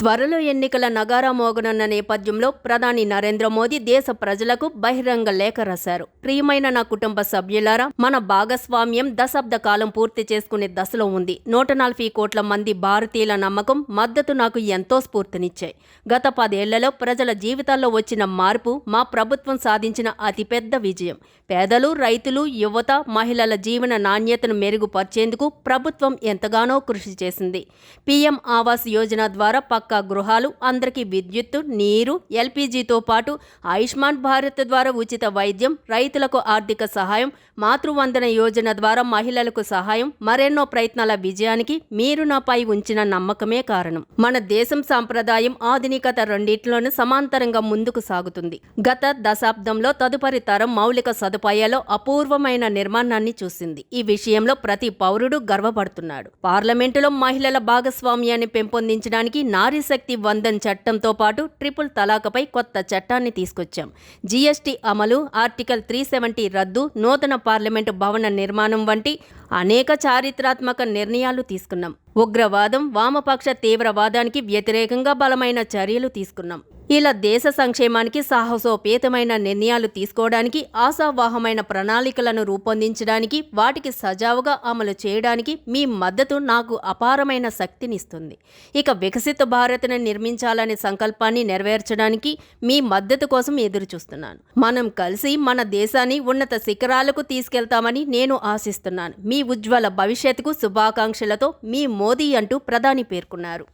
త్వరలో ఎన్నికల నగారా మోగనున్న నేపథ్యంలో ప్రధాని నరేంద్ర మోదీ దేశ ప్రజలకు బహిరంగ లేఖ రాశారు. ప్రియమైన నా కుటుంబ సభ్యులారా, మన భాగస్వామ్యం దశాబ్ద కాలం పూర్తి చేసుకునే దశలో ఉంది. 140 కోట్ల మంది భారతీయుల నమ్మకం, మద్దతు నాకు ఎంతో స్ఫూర్తినిచ్చాయి. గత 10 ఏళ్లలో ప్రజల జీవితాల్లో వచ్చిన మార్పు మా ప్రభుత్వం సాధించిన అతిపెద్ద విజయం. పేదలు, రైతులు, యువత, మహిళల జీవన నాణ్యతను మెరుగుపరిచేందుకు ప్రభుత్వం ఎంతగానో కృషి చేసింది. పీఎం ఆవాస్ యోజన ద్వారా పక్కా గృహాలు, అందరికీ విద్యుత్తు, నీరు, ఎల్పీజీతో పాటు ఆయుష్మాన్ భారత్ ద్వారా ఉచిత వైద్యం, రైతులకు ఆర్థిక సహాయం, మాతృవందన యోజన ద్వారా మహిళలకు సహాయం, మరెన్నో ప్రయత్నాల విజయానికి మీరు నాపై ఉంచిన నమ్మకమే కారణం. మన దేశం సాంప్రదాయం, ఆధునికత రెండింటిలోనూ సమాంతరంగా ముందుకు సాగుతుంది. గత దశాబ్దంలో తదుపరి తరం మౌలిక సదుపాయాల్లో అపూర్వమైన నిర్మాణాన్ని చూసింది. ఈ విషయంలో ప్రతి పౌరుడు గర్వపడుతున్నాడు. పార్లమెంటులో మహిళల భాగస్వామ్యాన్ని పెంపొందించడానికి నారీ శక్తి వందన్ చట్టంతో పాటు ట్రిపుల్ తలాక్పై కొత్త చట్టాన్ని తీసుకొచ్చాం. జీఎస్టీ అమలు, ఆర్టికల్ 370 రద్దు, నూతన పార్లమెంటు భవన నిర్మాణం వంటి అనేక చారిత్రాత్మక నిర్ణయాలు తీసుకున్నాం. ఉగ్రవాదం, వామపక్ష తీవ్రవాదానికి వ్యతిరేకంగా బలమైన చర్యలు తీసుకున్నాం. ఇలా దేశ సంక్షేమానికి సాహసోపేతమైన నిర్ణయాలు తీసుకోవడానికి, ఆశావాహమైన ప్రణాళికలను రూపొందించడానికి, వాటికి సజావుగా అమలు చేయడానికి మీ మద్దతు నాకు అపారమైన శక్తినిస్తుంది. ఇక వికసిత భారత్ను నిర్మించాలనే సంకల్పాన్ని నెరవేర్చడానికి మీ మద్దతు కోసం ఎదురుచూస్తున్నాను. మనం కలిసి మన దేశాన్ని ఉన్నత శిఖరాలకు తీసుకెళ్తామని నేను ఆశిస్తున్నాను. మీ ఉజ్వల భవిష్యత్తుకు శుభాకాంక్షలతో మీ మోదీ అంటూ ప్రధాని పేర్కొన్నారు.